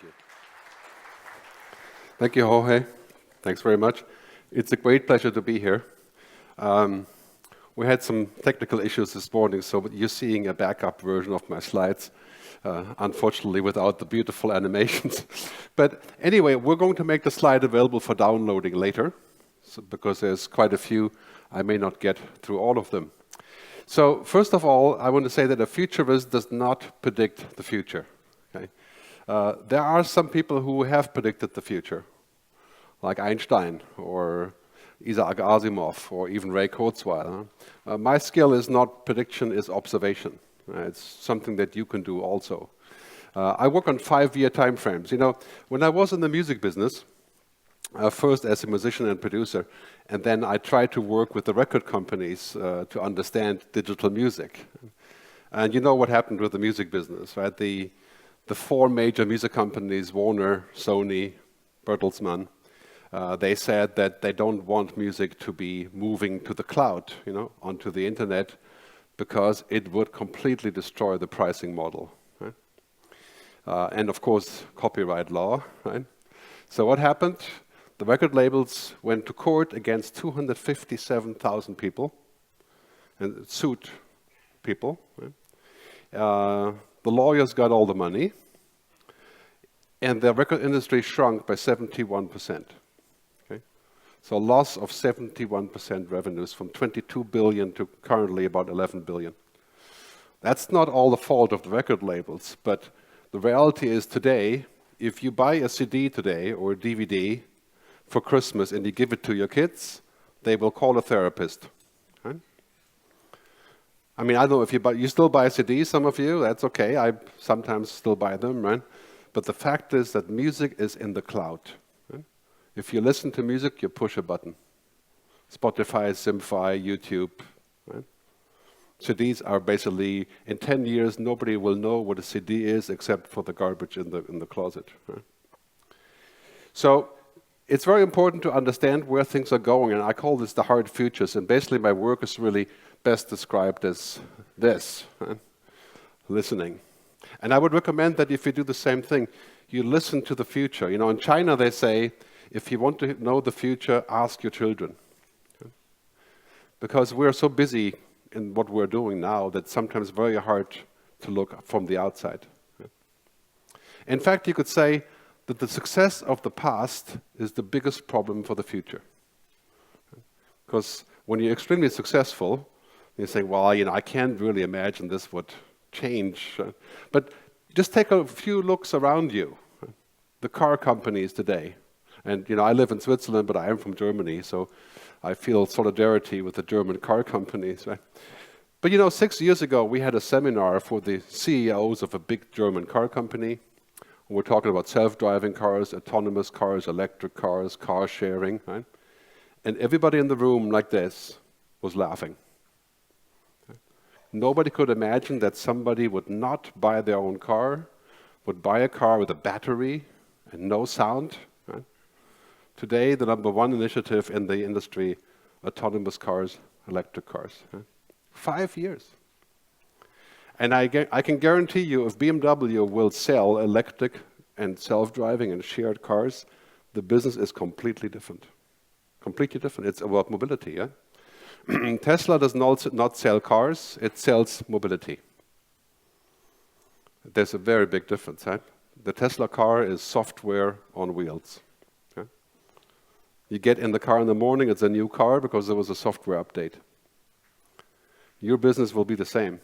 Thank you. Thank you, Jorge. Thanks very much. It's a great pleasure to be here. We had some technical issues this morning, so you're seeing a backup version of my slides, unfortunately without the beautiful animations. But anyway, we're going to make the slide available for downloading later, because there's quite a few. I may not get through all of them. So first of all, I want to say that a futurist does not predict the future. Okay? There are some people who have predicted the future, like Einstein or Isaac Asimov or even Ray Kurzweil. My skill is not prediction, it's observation. It's something that you can do also. I work on 5-year time frames. You know, when I was in the music business, first as a musician and producer, and then I tried to work with the record companies to understand digital music. And you know what happened with the music business, right? The 4 major music companies, Warner, Sony, Bertelsmann, they said that they don't want music to be moving to the cloud, you know, onto the internet, because it would completely destroy the pricing model. Right? And of course, copyright law. Right? So what happened? The record labels went to court against 257,000 people and sued people. Right? The lawyers got all the money, and the record industry shrunk by 71%. Okay? So a loss of 71% revenues from 22 billion to currently about 11 billion. That's not all the fault of the record labels, but the reality is today, if you buy a CD today or a DVD for Christmas and you give it to your kids, they will call a therapist. Right? I mean, I don't know if you still buy CDs, some of you, that's okay. I sometimes still buy them, right? But the fact is that music is in the cloud. Right? If you listen to music, you push a button. Spotify, Simfy, YouTube. Right? CDs are basically, in 10 years, nobody will know what a CD is except for the garbage in the closet. Right? So it's very important to understand where things are going, and I call this the hard futures, and basically my work is really best described as this, right? Listening. And I would recommend that if you do the same thing, you listen to the future. You know, in China they say, if you want to know the future, ask your children. Okay? Because we're so busy in what we're doing now that sometimes very hard to look from the outside. Okay? In fact, you could say that the success of the past is the biggest problem for the future. Because when you're extremely successful, you say, well, you know, I can't really imagine this would change. But just take a few looks around you. The car companies today. And, you know, I live in Switzerland, but I am from Germany, so I feel solidarity with the German car companies. Right? But, you know, 6 years ago, we had a seminar for the CEOs of a big German car company. We're talking about self-driving cars, autonomous cars, electric cars, car sharing. Right? And everybody in the room like this was laughing. Nobody could imagine that somebody would not buy their own car, would buy a car with a battery and no sound. Right? Today, the #1 initiative in the industry, autonomous cars, electric cars. Right? 5 years. And I can guarantee you, if BMW will sell electric and self-driving and shared cars, the business is completely different. Completely different. It's about mobility, yeah? Tesla does not sell cars, it sells mobility. There's a very big difference, right? The Tesla car is software on wheels. Okay? You get in the car in the morning, it's a new car because there was a software update. Your business will be the same.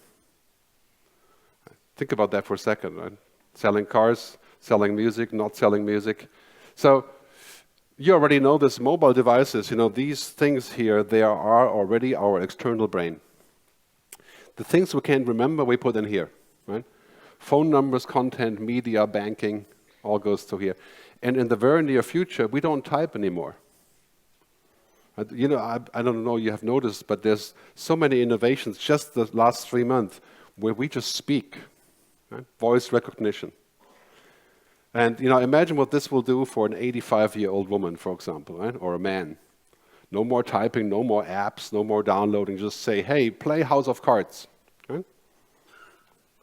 Think about that for a second, right? Selling cars, selling music, not selling music. So you already know this, mobile devices, you know, these things here, they are already our external brain. The things we can't remember, we put in here, right? Phone numbers, content, media, banking, all goes to here. And in the very near future, we don't type anymore. You know, I don't know, you have noticed, but there's so many innovations just the last 3 months where we just speak, right? Voice recognition. And, you know, imagine what this will do for an 85-year-old woman, for example, right? Or a man. No more typing, no more apps, no more downloading. Just say, hey, play House of Cards. Right?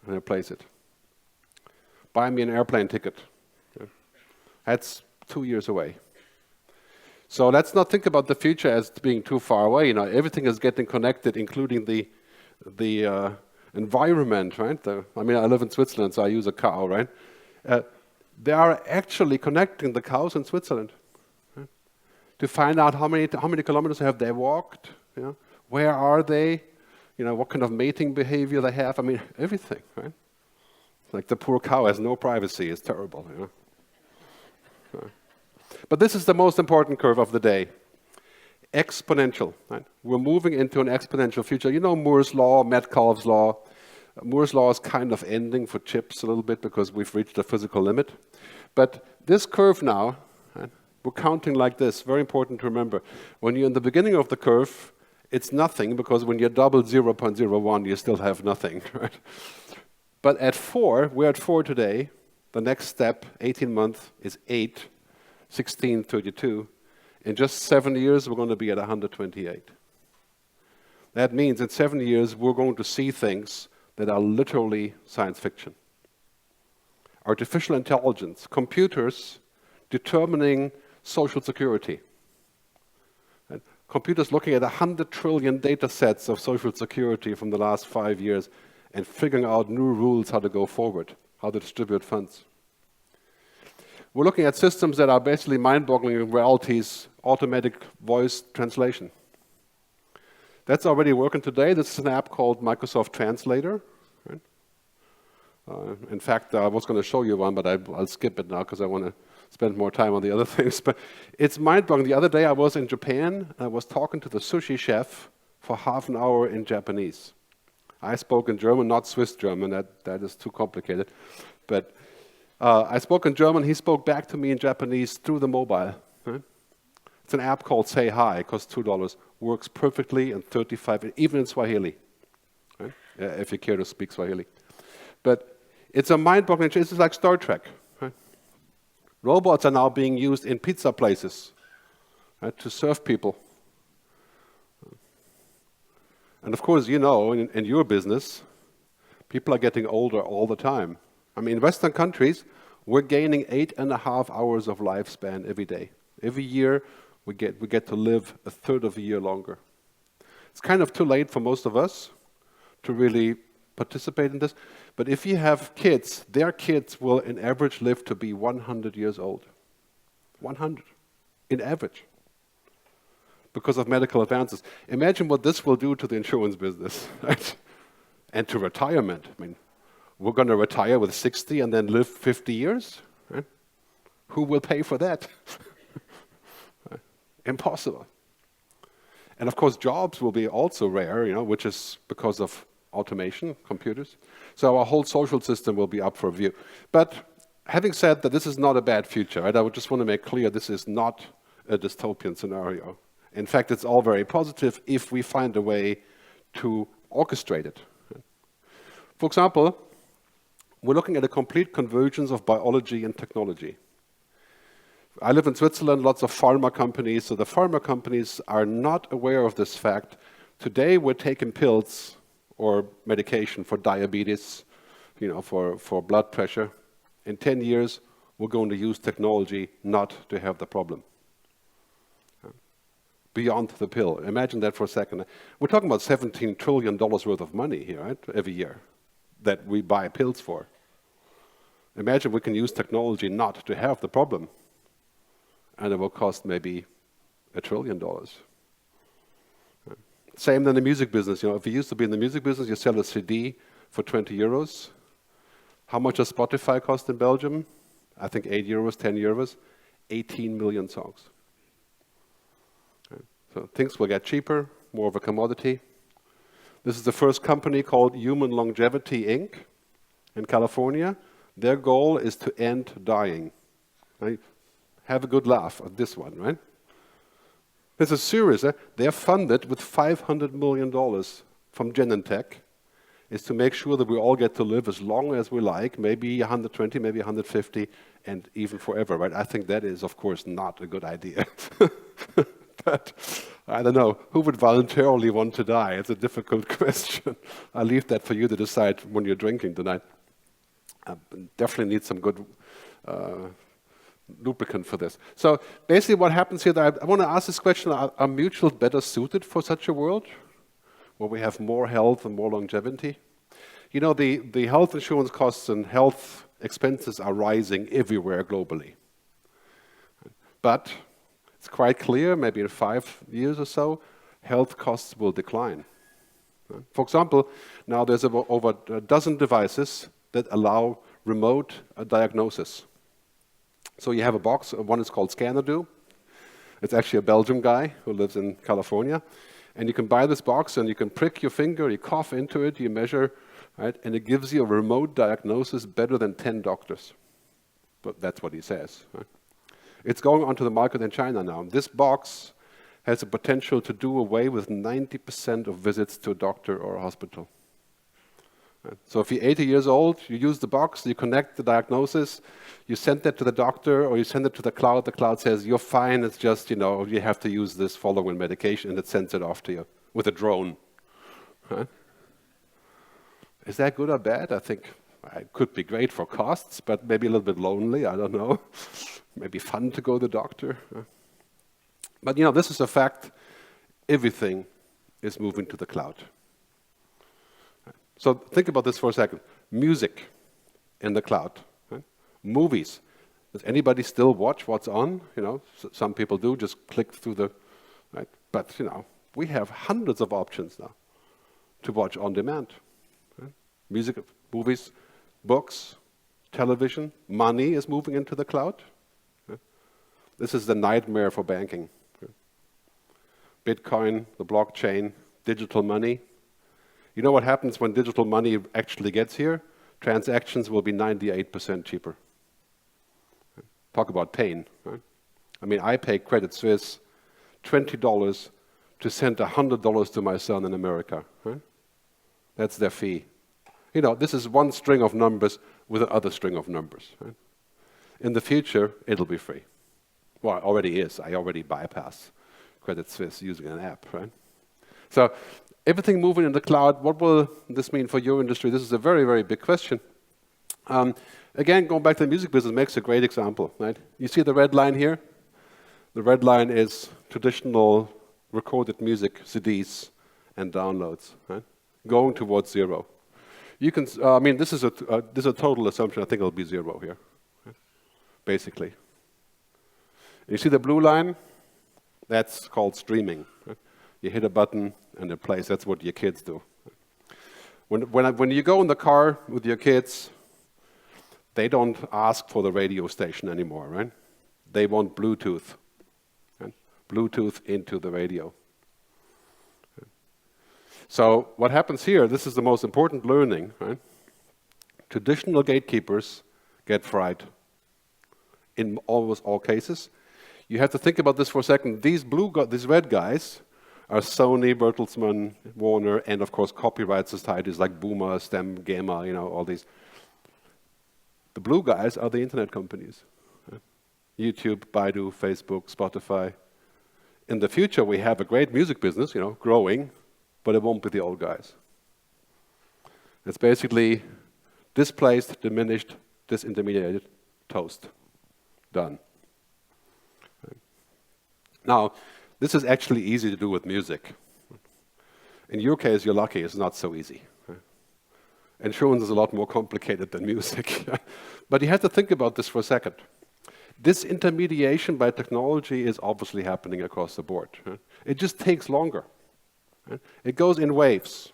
And it plays it. Buy me an airplane ticket. Right? That's 2 years away. So let's not think about the future as being too far away. You know, everything is getting connected, including the environment, right? I mean, I live in Switzerland, so I use a cow, right? They are actually connecting the cows in Switzerland, right? To find out how many kilometers have they walked, you know? Where are they? You know, what kind of mating behavior they have. I mean, everything, right? Like the poor cow has no privacy. It's terrible, you know? Right. But this is the most important curve of the day. Exponential, right? We're moving into an exponential future. You know Moore's law, Metcalfe's law. Moore's law is kind of ending for chips a little bit because we've reached a physical limit. But this curve now, right, we're counting like this. Very important to remember. When you're in the beginning of the curve, it's nothing, because when you double 0.01, you still have nothing, right? But at 4, we're at 4 today. The next step, 18 months, is 8, 16, 32. In just 7 years, we're going to be at 128. That means in 7 years, we're going to see things that are literally science fiction. Artificial intelligence, computers determining social security. And computers looking at 100 trillion data sets of social security from the last 5 years and figuring out new rules how to go forward, how to distribute funds. We're looking at systems that are basically mind-boggling realities, automatic voice translation. That's already working today. This is an app called Microsoft Translator. Right? In fact, I was going to show you one, but I'll skip it now because I want to spend more time on the other things. But it's mind-boggling. The other day I was in Japan. I was talking to the sushi chef for half an hour in Japanese. I spoke in German, not Swiss German. That is too complicated. But I spoke in German. He spoke back to me in Japanese through the mobile. Right? It's an app called Say Hi. It costs $2. Works perfectly in 35, even in Swahili, right? If you care to speak Swahili. But it's a mind-boggling change. It's like Star Trek. Right? Robots are now being used in pizza places, right, to serve people. And of course, you know, in your business, people are getting older all the time. I mean, in Western countries, we're gaining 8.5 hours of lifespan every day. Every year, we get to live a third of a year longer. It's kind of too late for most of us to really participate in this. But if you have kids, their kids will, in average, live to be 100 years old. 100, in average, because of medical advances. Imagine what this will do to the insurance business, right? And to retirement. I mean, we're going to retire with 60 and then live 50 years? Right? Who will pay for that? Impossible. And of course, jobs will be also rare, you know, which is because of automation, computers. So our whole social system will be up for review. But having said that, this is not a bad future, right? I would just want to make clear this is not a dystopian scenario. In fact, it's all very positive if we find a way to orchestrate it. For example, we're looking at a complete convergence of biology and technology. I live in Switzerland, lots of pharma companies, so the pharma companies are not aware of this fact. Today we're taking pills or medication for diabetes, you know, for blood pressure. In 10 years, we're going to use technology not to have the problem. Beyond the pill. Imagine that for a second. We're talking about $17 trillion worth of money here, right, every year that we buy pills for. Imagine we can use technology not to have the problem. And it will cost maybe $1 trillion. Same in the music business. You know, if you used to be in the music business, you sell a CD for 20 euros. How much does Spotify cost in Belgium? I think 8 euros, 10 euros. 18 million songs. So things will get cheaper, more of a commodity. This is the first company called Human Longevity, Inc. in California. Their goal is to end dying. Right? Have a good laugh at this one, right? This is serious. They're funded with $500 million from Genentech. Is to make sure that we all get to live as long as we like, maybe 120, maybe 150, and even forever, right? I think that is, of course, not a good idea. But I don't know, who would voluntarily want to die? It's a difficult question. I'll leave that for you to decide when you're drinking tonight. Definitely need some good lubricant for this. So basically what happens here, I want to ask this question, are mutuals better suited for such a world where we have more health and more longevity? You know, the health insurance costs and health expenses are rising everywhere globally. But it's quite clear, maybe in 5 years or so, health costs will decline. For example, now there's over a dozen devices that allow remote diagnosis. So you have a box, one is called Scannerdo. It's actually a Belgian guy who lives in California. And you can buy this box and you can prick your finger, you cough into it, you measure, right? And it gives you a remote diagnosis better than 10 doctors. But that's what he says. Right? It's going onto the market in China now. This box has the potential to do away with 90% of visits to a doctor or a hospital. Right? So if you're 80 years old, you use the box, you connect the diagnosis, you send that to the doctor or you send it to the cloud says, you're fine, it's just, you know, you have to use this following medication, and it sends it off to you with a drone. Right? Is that good or bad? I think it could be great for costs, but maybe a little bit lonely, I don't know. Maybe fun to go to the doctor. But you know, this is a fact. Everything is moving to the cloud. So think about this for a second. Music in the cloud. Right? Movies. Does anybody still watch what's on? You know, some people do, just click through the, right? But you know, we have hundreds of options now to watch on demand. Right? Music, movies, books, television, money is moving into the cloud. Right? This is the nightmare for banking. Bitcoin, the blockchain, digital money. You know what happens when digital money actually gets here? Transactions will be 98% cheaper. Talk about pain. Right? I mean, I pay Credit Suisse $20 to send $100 to my son in America. Right? That's their fee. You know, this is one string of numbers with another string of numbers. Right? In the future, it'll be free. Well, it already is. I already bypass Credit Suisse using an app, right? So everything moving in the cloud, what will this mean for your industry? This is a very, very big question. Again, going back to the music business makes a great example, right? You see the red line here? The red line is traditional recorded music, CDs, and downloads, right? Going towards zero. You can, I mean, this is a total assumption. I think it'll be zero here, right? Basically. You see the blue line? That's called streaming. Right? You hit a button and it plays. That's what your kids do. When you go in the car with your kids, they don't ask for the radio station anymore, right? They want Bluetooth. Right? Bluetooth into the radio. Right? So what happens here, this is the most important learning, right? Traditional gatekeepers get fried in almost all cases. You have to think about this for a second. These red guys are Sony, Bertelsmann, Warner, and of course copyright societies like Boomer, STEM, GEMA, you know, all these. The blue guys are the internet companies. Right? YouTube, Baidu, Facebook, Spotify. In the future, we have a great music business, you know, growing, but it won't be the old guys. It's basically displaced, diminished, disintermediated, toast. Done. Now, this is actually easy to do with music. In your case, you're lucky, it's not so easy. Insurance is a lot more complicated than music. But you have to think about this for a second. This intermediation by technology is obviously happening across the board. It just takes longer. It goes in waves.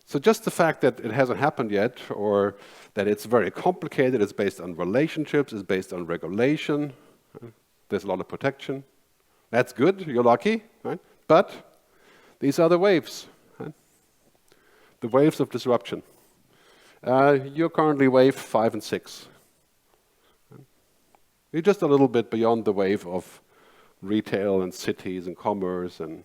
So just the fact that it hasn't happened yet, or that it's very complicated, it's based on relationships, it's based on regulation, there's a lot of protection. That's good, you're lucky, right? But these are the waves, right? The waves of disruption. You're currently wave 5 and 6. You're just a little bit beyond the wave of retail and cities and commerce. And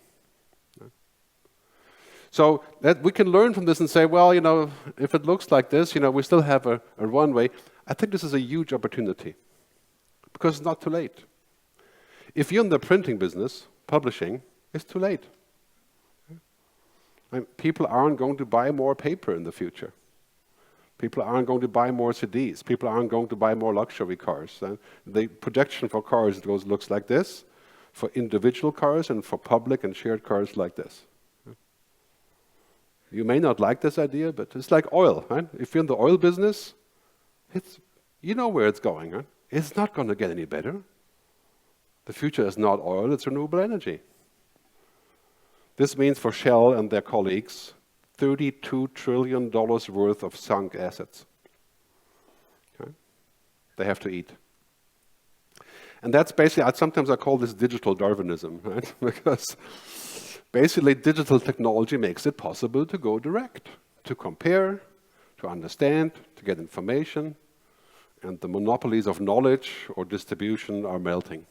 so that we can learn from this and say, well, you know, if it looks like this, you know, we still have a runway. I think this is a huge opportunity because it's not too late. If you're in the printing business, publishing, it's too late. I mean, people aren't going to buy more paper in the future. People aren't going to buy more CDs. People aren't going to buy more luxury cars. The projection for cars looks like this, for individual cars, and for public and shared cars like this. You may not like this idea, but it's like oil. Right? If you're in the oil business, you know where it's going. Right? It's not going to get any better. The future is not oil, it's renewable energy. This means for Shell and their colleagues, $32 trillion worth of sunk assets. Okay? They have to eat. And that's basically, sometimes I call this digital Darwinism, right? Because basically digital technology makes it possible to go direct, to compare, to understand, to get information, and the monopolies of knowledge or distribution are melting.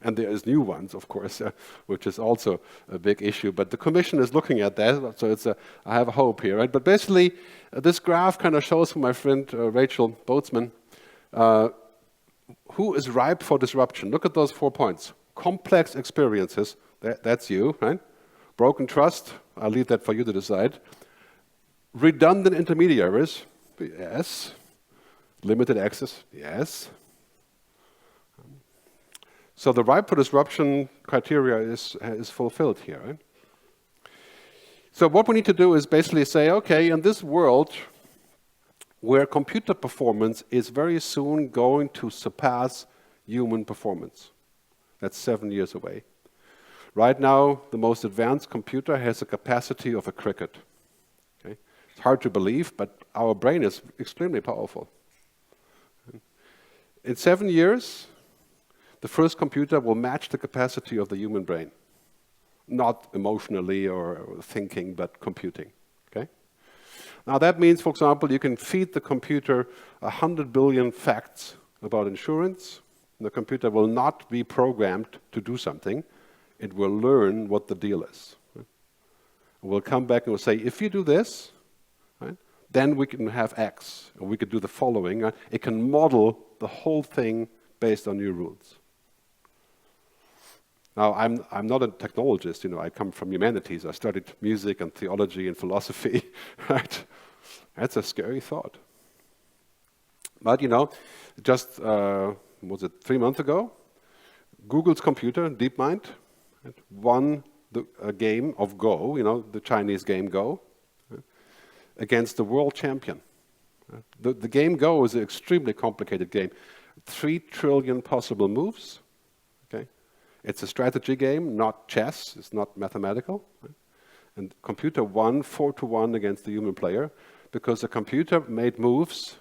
And there is new ones, of course, which is also a big issue. But the Commission is looking at that, so I have a hope here, right? But basically, this graph kind of shows for my friend Rachel Boatsman who is ripe for disruption. Look at those 4 points. Complex experiences, that's you, right? Broken trust, I'll leave that for you to decide. Redundant intermediaries, yes. Limited access, yes. So the ripe for disruption criteria is fulfilled here. Right? So what we need to do is basically say, okay, in this world where computer performance is very soon going to surpass human performance. That's 7 years away. Right now, the most advanced computer has a capacity of a cricket. Okay? It's hard to believe, but our brain is extremely powerful. In 7 years, the first computer will match the capacity of the human brain. Not emotionally or thinking, but computing. Okay? Now that means, for example, you can feed the computer 100 billion facts about insurance. The computer will not be programmed to do something. It will learn what the deal is. Right? We'll come back and we'll say, if you do this, right, then we can have X, and we could do the following. Right? It can model the whole thing based on new rules. Now, I'm not a technologist, I come from humanities. I studied music and theology and philosophy, right? That's a scary thought. But, just, was it 3 months ago? Google's computer, DeepMind, won a game of Go, the Chinese game Go, against the world champion. The game Go is an extremely complicated game. 3 trillion possible moves. It's a strategy game, not chess. It's not mathematical. Right? And the computer won 4-1 against the human player because the computer made moves,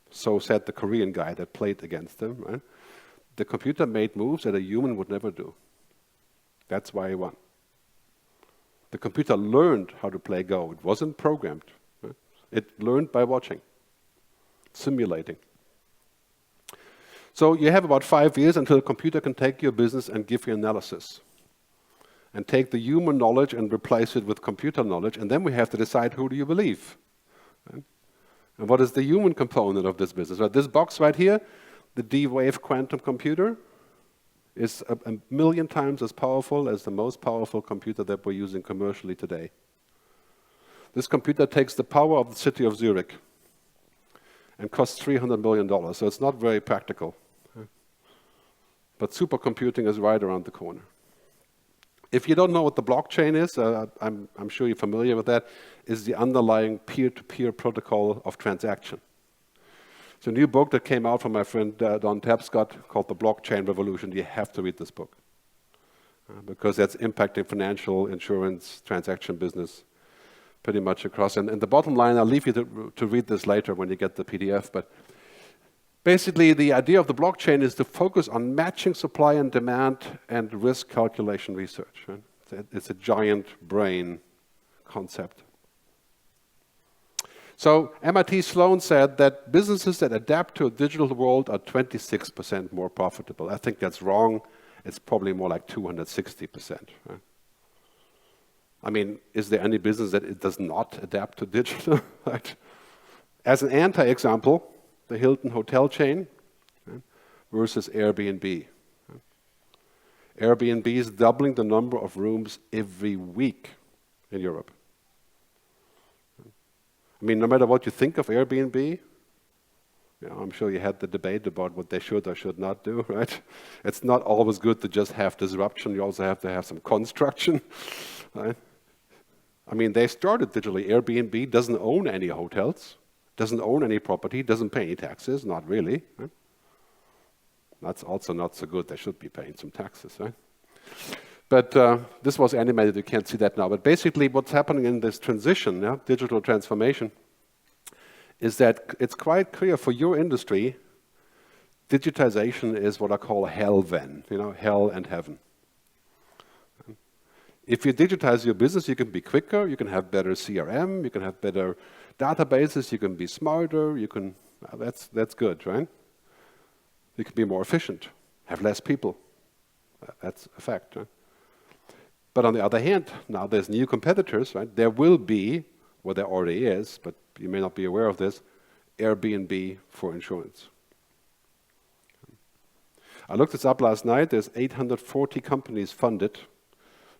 so said the Korean guy that played against him. Right? The computer made moves that a human would never do. That's why he won. The computer learned how to play Go. It wasn't programmed. Right? It learned by watching, simulating. So you have about 5 years until a computer can take your business and give you analysis. And take the human knowledge and replace it with computer knowledge, and then we have to decide who do you believe. Right? And what is the human component of this business? Right? This box right here, the D-Wave quantum computer, is a million times as powerful as the most powerful computer that we're using commercially today. This computer takes the power of the city of Zurich and costs $300 million, so it's not very practical. But supercomputing is right around the corner. If you don't know what the blockchain is, I'm sure you're familiar with that, is the underlying peer-to-peer protocol of transaction. It's a new book that came out from my friend Don Tapscott called The Blockchain Revolution. You have to read this book because that's impacting financial, insurance, transaction business pretty much across. And the bottom line, I'll leave you to read this later when you get the PDF, but basically, the idea of the blockchain is to focus on matching supply and demand and risk calculation research. Right? It's a giant brain concept. So MIT Sloan said that businesses that adapt to a digital world are 26% more profitable. I think that's wrong. It's probably more like 260%. Right? I mean, is there any business that it does not adapt to digital? Right? As an anti-example, the Hilton hotel chain versus Airbnb. Airbnb is doubling the number of rooms every week in Europe. I mean, no matter what you think of Airbnb, I'm sure you had the debate about what they should or should not do, right? It's not always good to just have disruption. You also have to have some construction, right? I mean, they started digitally. Airbnb doesn't own any hotels, doesn't own any property, doesn't pay any taxes, not really. Right? That's also not so good. They should be paying some taxes, right? But this was animated. You can't see that now. But basically, what's happening in this transition, digital transformation, is that it's quite clear for your industry, digitization is what I call hell then, hell and heaven. If you digitize your business, you can be quicker, you can have better CRM, you can have better databases, you can be smarter, that's good, right? You can be more efficient, have less people. That's a fact, right? But on the other hand, now there's new competitors, right? There will be, well, there already is, but you may not be aware of this, Airbnb for insurance. I looked this up last night. There's 840 companies funded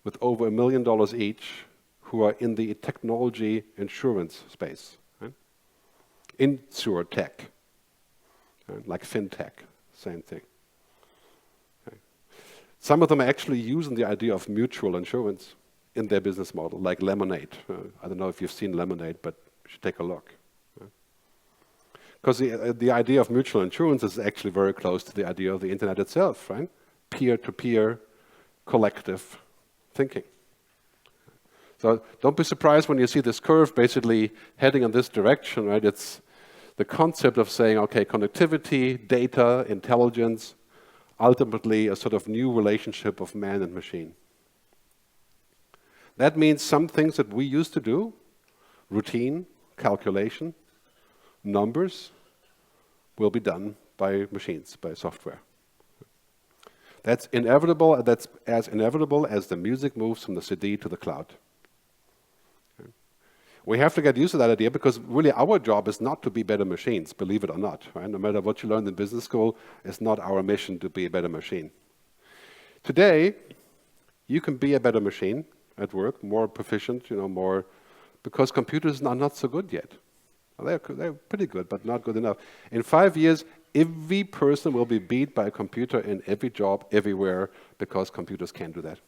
with over $1 million each who are in the technology insurance space. Right? Insurtech, right? Like fintech, same thing. Okay. Some of them are actually using the idea of mutual insurance in their business model, like Lemonade. I don't know if you've seen Lemonade, but you should take a look. Because the idea of mutual insurance is actually very close to the idea of the internet itself, right? Peer-to-peer, collective thinking. So don't be surprised when you see this curve basically heading in this direction, right? It's the concept of saying, okay, connectivity, data, intelligence, ultimately a sort of new relationship of man and machine. That means some things that we used to do, routine, calculation, numbers, will be done by machines, by software. That's inevitable. That's as inevitable as the music moves from the CD to the cloud. Okay. We have to get used to that idea because really our job is not to be better machines, believe it or not. Right? No matter what you learned in business school, it's not our mission to be a better machine. Today, you can be a better machine at work, more proficient, more, because computers are not so good yet. Well, they're pretty good, but not good enough. In 5 years, every person will be beat by a computer in every job, everywhere, because computers can't do that.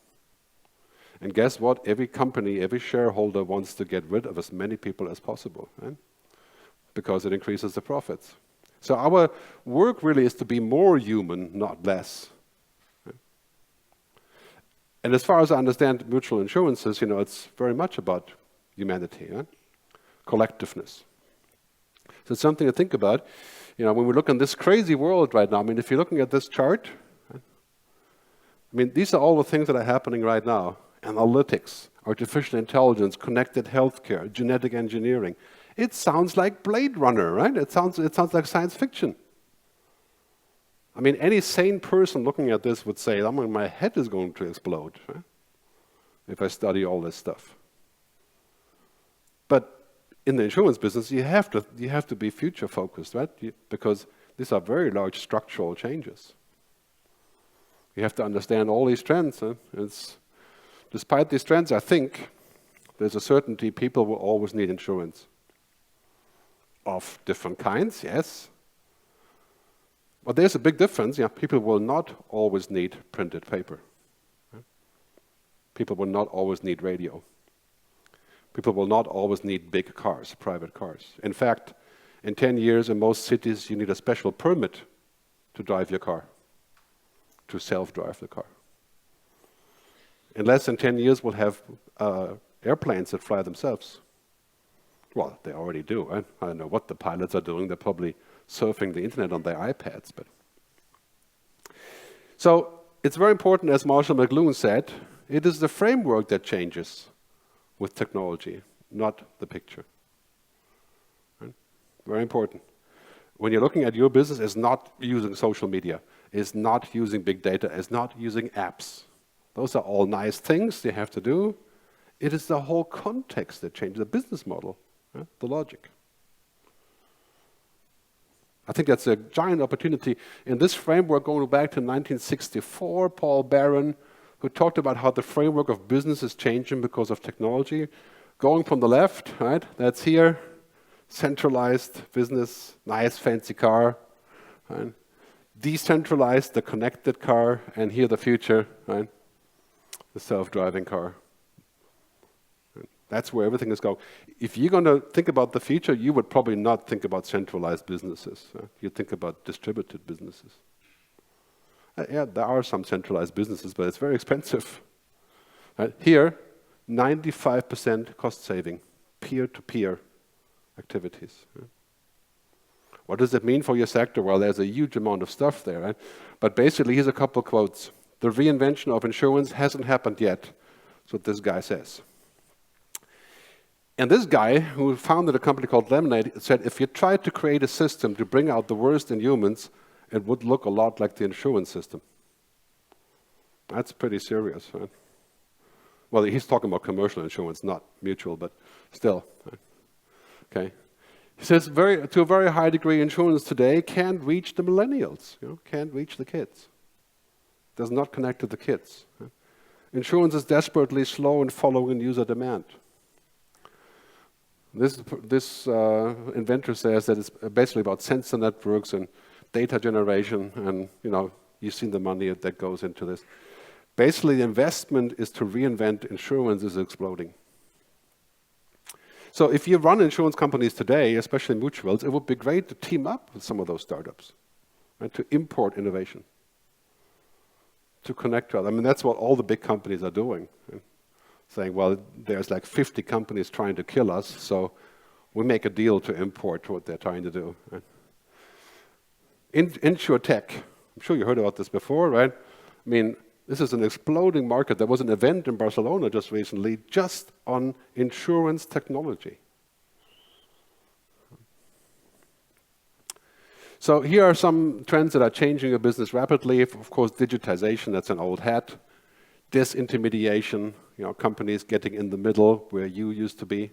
And guess what? Every company, every shareholder wants to get rid of as many people as possible, right? Because it increases the profits. So our work really is to be more human, not less. Right? And as far as I understand mutual insurances, it's very much about humanity, right? Collectiveness. So it's something to think about. When we look in this crazy world right now, if you're looking at this chart, these are all the things that are happening right now. Analytics, artificial intelligence, connected healthcare, genetic engineering. It sounds like Blade Runner, right? It sounds like science fiction. Any sane person looking at this would say, my head is going to explode, right? If I study all this stuff. But in the insurance business, you have to be future focused, right? Because these are very large structural changes. You have to understand all these trends. Despite these trends, I think there's a certainty people will always need insurance of different kinds, yes. But there's a big difference. People will not always need printed paper. Right? People will not always need radio. People will not always need big cars, private cars. In fact, in 10 years, in most cities, you need a special permit to drive your car, to self-drive the car. In less than 10 years, we'll have airplanes that fly themselves. Well, they already do, right? I don't know what the pilots are doing. They're probably surfing the internet on their iPads. So it's very important, as Marshall McLuhan said, it is the framework that changes with technology, not the picture. Right? Very important. When you're looking at your business, it's not using social media, it's not using big data, it's not using apps. Those are all nice things you have to do. It is the whole context that changes the business model, right? The logic. I think that's a giant opportunity. In this framework, going back to 1964, Paul Barron, who talked about how the framework of business is changing because of technology, going from the left, right, that's here, centralized business, nice fancy car, right? Decentralized, the connected car, and here the future, right? The self-driving car. Right? That's where everything is going. If you're going to think about the future, you would probably not think about centralized businesses. You'd think about distributed businesses. Yeah, there are some centralized businesses, but it's very expensive. Right? Here, 95% cost saving, peer-to-peer activities. Right? What does it mean for your sector? Well, there's a huge amount of stuff there. Right? But basically, here's a couple of quotes. The reinvention of insurance hasn't happened yet. That's what this guy says. And this guy, who founded a company called Lemonade, said if you tried to create a system to bring out the worst in humans, it would look a lot like the insurance system. That's pretty serious, right? Well, he's talking about commercial insurance, not mutual, but still. Right? Okay. He says to a very high degree, insurance today can't reach the millennials, can't reach the kids. Does not connect to the kids. Right? Insurance is desperately slow in following user demand. This inventor says that it's basically about sensor networks and data generation, and you've seen the money that goes into this. Basically, the investment is to reinvent insurance is exploding. So if you run insurance companies today, especially mutuals, it would be great to team up with some of those startups, right, to import innovation, to connect to others. I mean, that's what all the big companies are doing. Right? Saying, well, there's like 50 companies trying to kill us, so we make a deal to import what they're trying to do. Right? Insurtech, I'm sure you heard about this before, right? I mean, this is an exploding market. There was an event in Barcelona just recently just on insurance technology. So here are some trends that are changing your business rapidly. Of course, digitization, that's an old hat. Disintermediation, companies getting in the middle where you used to be.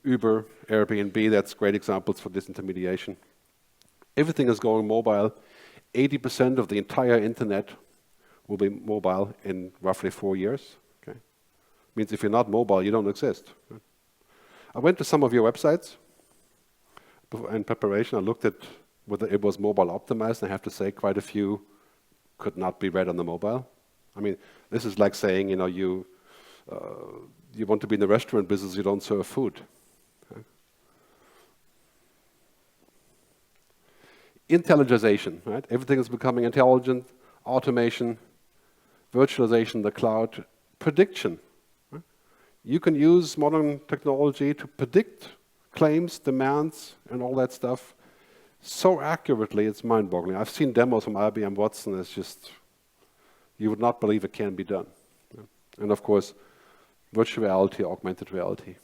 Uber, Airbnb, that's great examples for disintermediation. Everything is going mobile. 80% of the entire internet will be mobile in roughly 4 years. Okay? Means if you're not mobile, you don't exist. Right? I went to some of your websites in preparation. I looked at whether it was mobile optimized, and I have to say quite a few could not be read on the mobile. I mean, this is like saying, you want to be in the restaurant business, you don't serve food. Okay? Intelligization, right? Everything is becoming intelligent, automation, virtualization, the cloud, prediction. Right? You can use modern technology to predict claims, demands, and all that stuff so accurately, it's mind-boggling. I've seen demos from IBM Watson, it's just, you would not believe it can be done. And of course, virtual reality, augmented reality.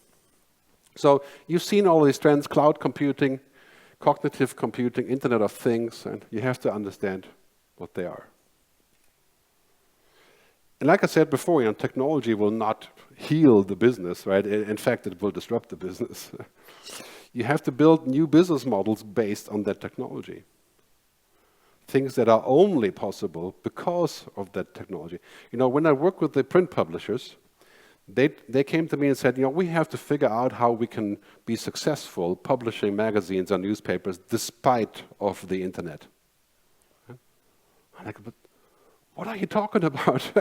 So you've seen all these trends, cloud computing, cognitive computing, Internet of Things, and you have to understand what they are. And like I said before, technology will not heal the business, right? In fact, it will disrupt the business. You have to build new business models based on that technology. Things that are only possible because of that technology. When I work with the print publishers, they came to me and said, we have to figure out how we can be successful publishing magazines and newspapers despite of the internet. I'm like, but what are you talking about?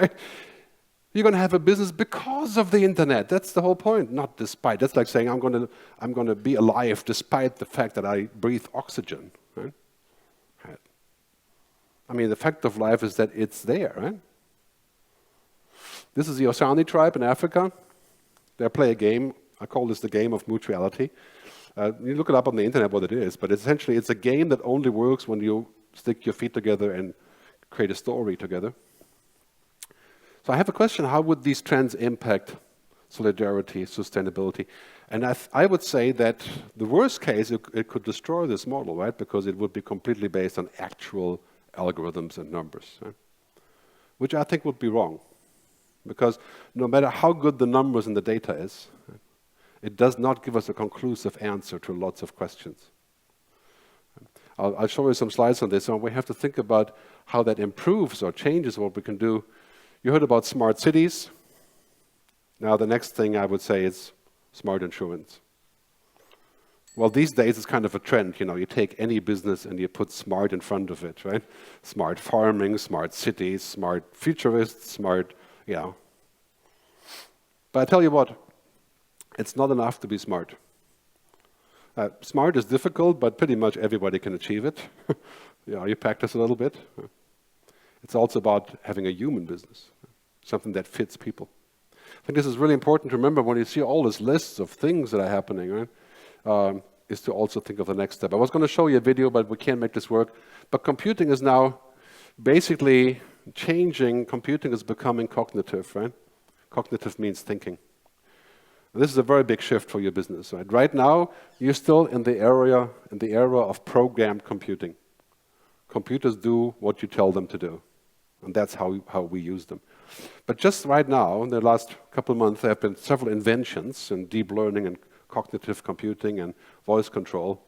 You're going to have a business because of the internet. That's the whole point, not despite. That's like saying I'm going to be alive despite the fact that I breathe oxygen. Right? I mean, the fact of life is that it's there, right? This is the Osani tribe in Africa. They play a game. I call this the game of mutuality. You look it up on the internet what it is, but essentially it's a game that only works when you stick your feet together and create a story together. So I have a question, how would these trends impact solidarity, sustainability? And I would say that the worst case, it could destroy this model, right? Because it would be completely based on actual algorithms and numbers, right? Which I think would be wrong. Because no matter how good the numbers and the data is, it does not give us a conclusive answer to lots of questions. I'll show you some slides on this, and we have to think about how that improves or changes what we can do. You heard about smart cities. Now the next thing I would say is smart insurance. Well, these days it's kind of a trend. You take any business and you put smart in front of it, right? Smart farming, smart cities, smart futurists, smart, But I tell you what, it's not enough to be smart. Smart is difficult, but pretty much everybody can achieve it. You practice a little bit. It's also about having a human business, something that fits people. I think this is really important to remember when you see all these lists of things that are happening, right? Is to also think of the next step. I was going to show you a video, but we can't make this work. But computing is now basically changing. Computing is becoming cognitive, right? Cognitive means thinking. And this is a very big shift for your business, right? Right now, you're still in the era of programmed computing. Computers do what you tell them to do, and that's how we use them. But just right now, in the last couple of months, there have been several inventions in deep learning and cognitive computing and voice control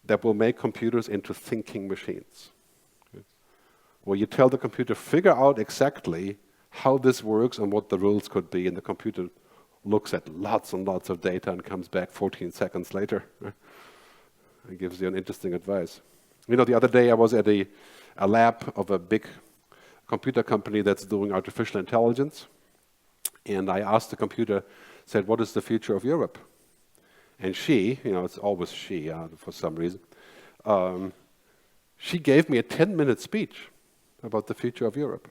that will make computers into thinking machines. Okay? Where you tell the computer, figure out exactly how this works and what the rules could be, and the computer looks at lots and lots of data and comes back 14 seconds later. Right? And gives you an interesting advice. The other day I was at a lab of a big computer company that's doing artificial intelligence, and I asked the computer, said, what is the future of Europe? And she, it's always she for some reason, she gave me a 10-minute speech about the future of Europe.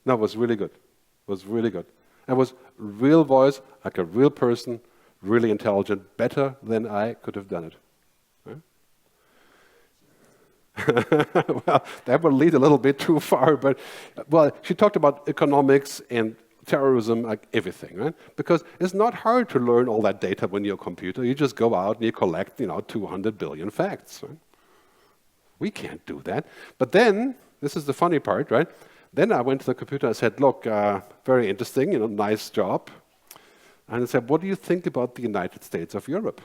That was really good. It was really good. It was real voice, like a real person, really intelligent, better than I could have done it. Well, that would lead a little bit too far, but she talked about economics and terrorism, like everything, right? Because it's not hard to learn all that data when you're a computer. You just go out and you collect, 200 billion facts. Right? We can't do that. But then, this is the funny part, right? Then I went to the computer and I said, look, very interesting, nice job. And I said, what do you think about the United States of Europe?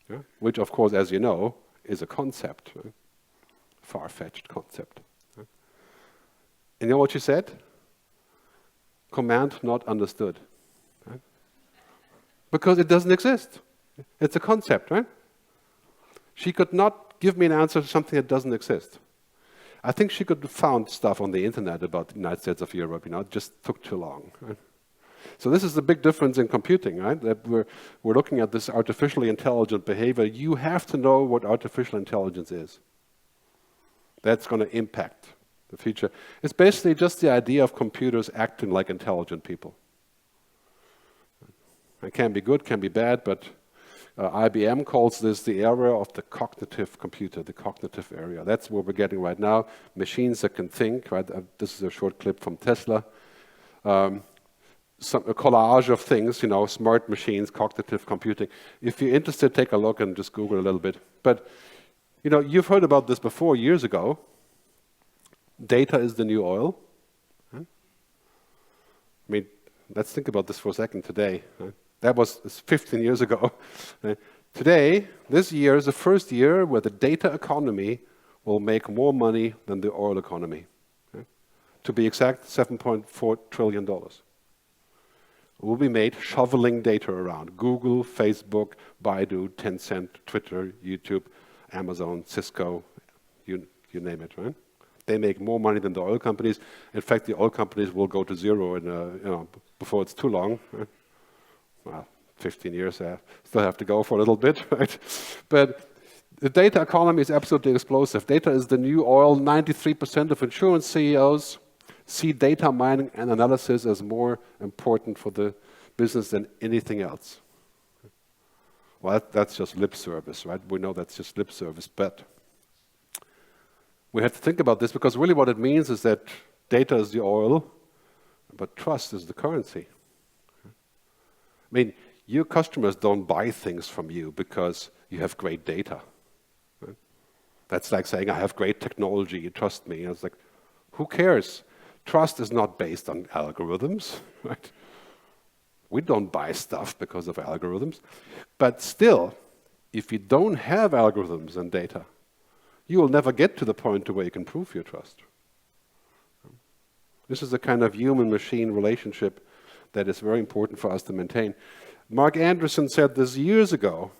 Yeah? Which, of course, as you know, is a concept, right? Far-fetched concept. Right? And you know what she said? Command not understood. Right? Because it doesn't exist. It's a concept, right? She could not give me an answer to something that doesn't exist. I think she could have found stuff on the internet about the United States of Europe, it just took too long. Right? So this is the big difference in computing, right? That we're looking at this artificially intelligent behavior. You have to know what artificial intelligence is. That's going to impact the future. It's basically just the idea of computers acting like intelligent people. It can be good, can be bad, but IBM calls this the era of the cognitive computer, the cognitive area. That's what we're getting right now. Machines that can think, right? This is a short clip from Tesla. A collage of things, smart machines, cognitive computing. If you're interested, take a look and just Google a little bit. But, you've heard about this before years ago. Data is the new oil. Huh? Let's think about this for a second today. Huh? That was 15 years ago. Today, this year is the first year where the data economy will make more money than the oil economy. Okay? To be exact, $7.4 trillion. Will be made shoveling data around. Google, Facebook, Baidu, Tencent, Twitter, YouTube, Amazon, Cisco, you name it, right? They make more money than the oil companies. In fact, the oil companies will go to zero before it's too long. Right? Well, 15 years, I still have to go for a little bit, right? But the data economy is absolutely explosive. Data is the new oil. 93% of insurance CEOs see data mining and analysis as more important for the business than anything else. Well, that's just lip service, right? We know that's just lip service, but we have to think about this because really what it means is that data is the oil, but trust is the currency. Your customers don't buy things from you because you have great data. Right? That's like saying, I have great technology, you trust me. And it's like, who cares? Trust is not based on algorithms, right? We don't buy stuff because of algorithms. But still, if you don't have algorithms and data, you will never get to the point to where you can prove your trust. This is the kind of human-machine relationship that is very important for us to maintain. Mark Anderson said this years ago,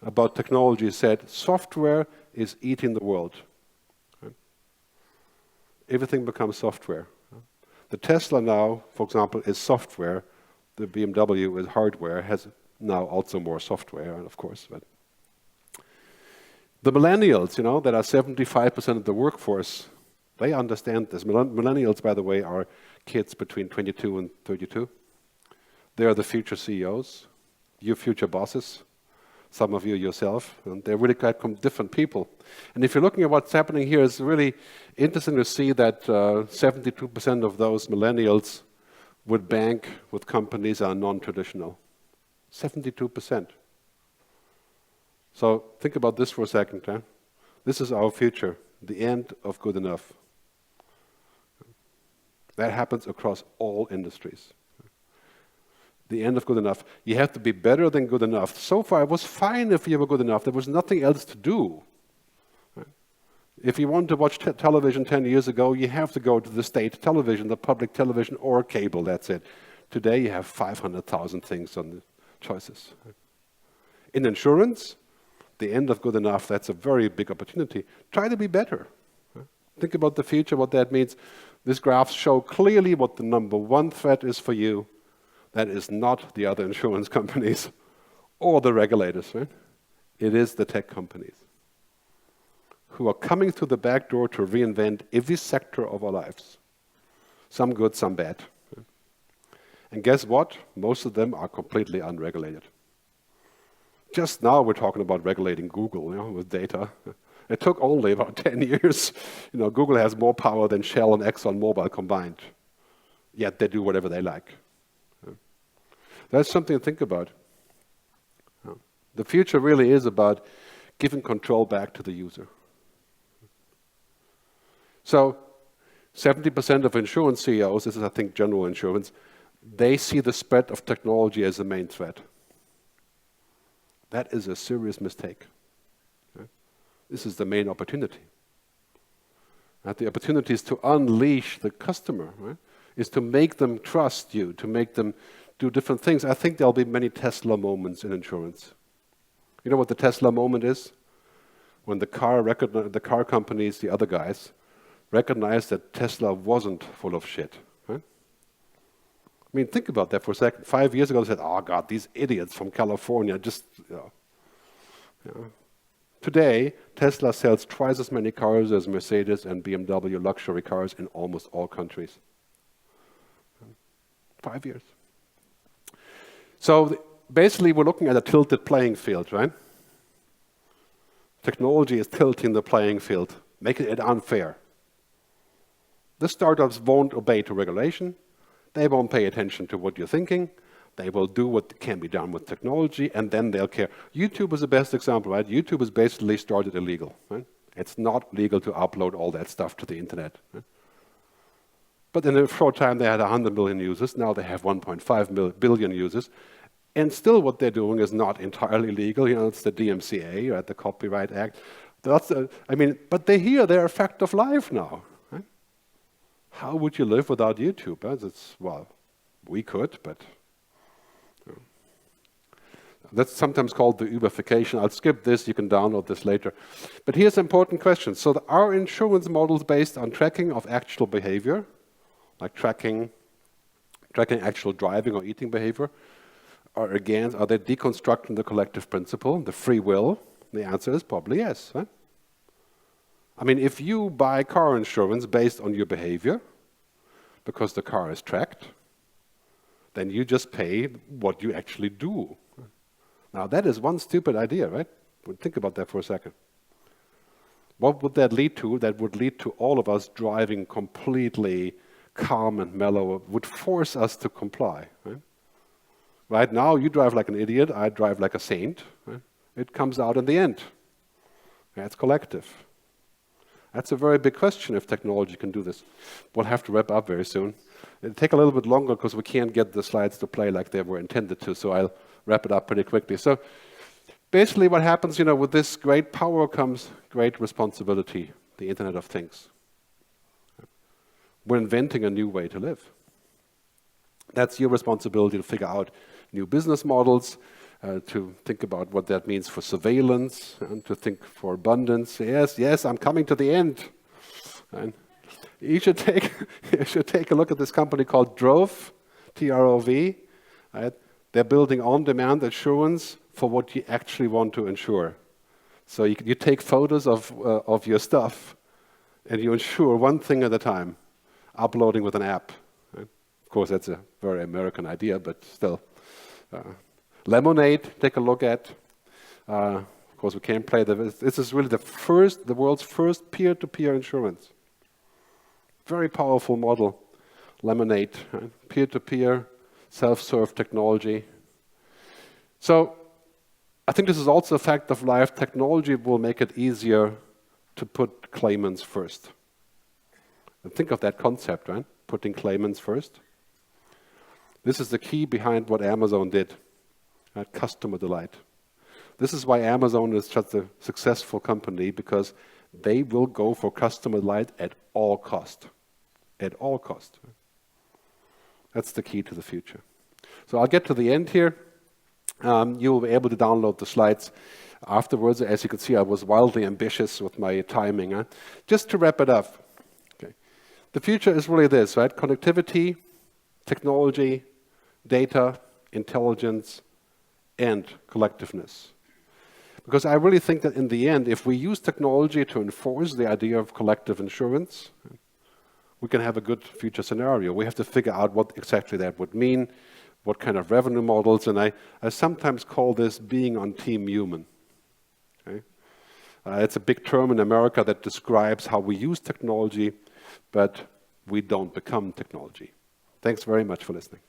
about technology said, software is eating the world. Right? Everything becomes software. The Tesla now, for example, is software. The BMW is hardware, has now also more software, of course. But the millennials, that are 75% of the workforce, they understand this. Millennials, by the way, are kids between 22 and 32. They are the future CEOs, your future bosses, some of you yourself, and they're really quite different people. And if you're looking at what's happening here, it's really interesting to see that 72% of those millennials would bank with companies that are non-traditional. 72%. So think about this for a second. Huh? This is our future, the end of good enough. That happens across all industries. The end of good enough. You have to be better than good enough. So far, it was fine if you were good enough. There was nothing else to do. Right? If you wanted to watch television 10 years ago, you have to go to the state television, the public television, or cable. That's it. Today, you have 500,000 things on the choices. Right? In insurance, the end of good enough, that's a very big opportunity. Try to be better. Right? Think about the future, what that means. These graphs show clearly what the number one threat is for you. That is not the other insurance companies or the regulators, right? It is the tech companies who are coming through the back door to reinvent every sector of our lives. Some good, some bad. Right? And guess what? Most of them are completely unregulated. Just now we're talking about regulating Google, with data. It took only about 10 years. Google has more power than Shell and ExxonMobil combined. Yet they do whatever they like. That's something to think about. The future really is about giving control back to the user. So 70% of insurance CEOs, this is, I think, general insurance, they see the spread of technology as the main threat. That is a serious mistake. This is the main opportunity. And the opportunity is to unleash the customer, right? Is to make them trust you, to make them do different things. I think there'll be many Tesla moments in insurance. You know what the Tesla moment is? When the car companies, the other guys, recognize that Tesla wasn't full of shit. Right? I mean, think about that for a second. 5 years ago, they said, oh God, these idiots from California just, Today, Tesla sells twice as many cars as Mercedes and BMW luxury cars in almost all countries. 5 years. So basically, we're looking at a tilted playing field, right? Technology is tilting the playing field, making it unfair. The startups won't obey to regulation. They won't pay attention to what you're thinking. They will do what can be done with technology, and then they'll care. YouTube is the best example, right? YouTube is basically started illegal, right? It's not legal to upload all that stuff to the internet. Right? But in a short time, they had 100 million users. Now they have 1.5 billion users. And still what they're doing is not entirely legal. It's the DMCA, right, the Copyright Act. But they're a fact of life now. Right? How would you live without YouTube? Well, we could, but... That's sometimes called the Uberification. I'll skip this, you can download this later. But here's an important question. So are insurance models based on tracking of actual behavior, like tracking actual driving or eating behavior? Or again, are they deconstructing the collective principle, the free will? The answer is probably yes. Right? I mean, if you buy car insurance based on your behavior, because the car is tracked, then you just pay what you actually do. Now, that is one stupid idea, right? Think about that for a second. What would that lead to? That would lead to all of us driving completely calm and mellow, would force us to comply, right? Right now, you drive like an idiot, I drive like a saint. Right? It comes out in the end. It's collective. That's a very big question if technology can do this. We'll have to wrap up very soon. It'll take a little bit longer because we can't get the slides to play like they were intended to, so I'll wrap it up pretty quickly. So basically what happens, with this great power comes great responsibility, the Internet of Things. We're inventing a new way to live. That's your responsibility to figure out new business models, to think about what that means for surveillance, and to think for abundance. Yes, yes, I'm coming to the end. And you should take a look at this company called Trove, T-R-O-V. Right? They're building on-demand insurance for what you actually want to insure. So you take photos of your stuff, and you insure one thing at a time, uploading with an app. Right? Of course, that's a very American idea, but still. Lemonade, take a look at. Of course, we can't play this is really the world's first peer-to-peer insurance. Very powerful model, Lemonade, right? Peer-to-peer, self-serve technology. So I think this is also a fact of life. Technology will make it easier to put claimants first. And think of that concept, right? Putting claimants first. This is the key behind what Amazon did, right? Customer delight. This is why Amazon is such a successful company, because they will go for customer delight at all cost. At all cost. That's the key to the future. So I'll get to the end here. You will be able to download the slides afterwards. As you can see, I was wildly ambitious with my timing. Huh? Just to wrap it up, okay. The future is really this, right? Connectivity, technology, data, intelligence, and collectiveness. Because I really think that in the end, if we use technology to enforce the idea of collective insurance, we can have a good future scenario. We have to figure out what exactly that would mean, what kind of revenue models, and I sometimes call this being on Team Human. Okay? It's a big term in America that describes how we use technology, but we don't become technology. Thanks very much for listening.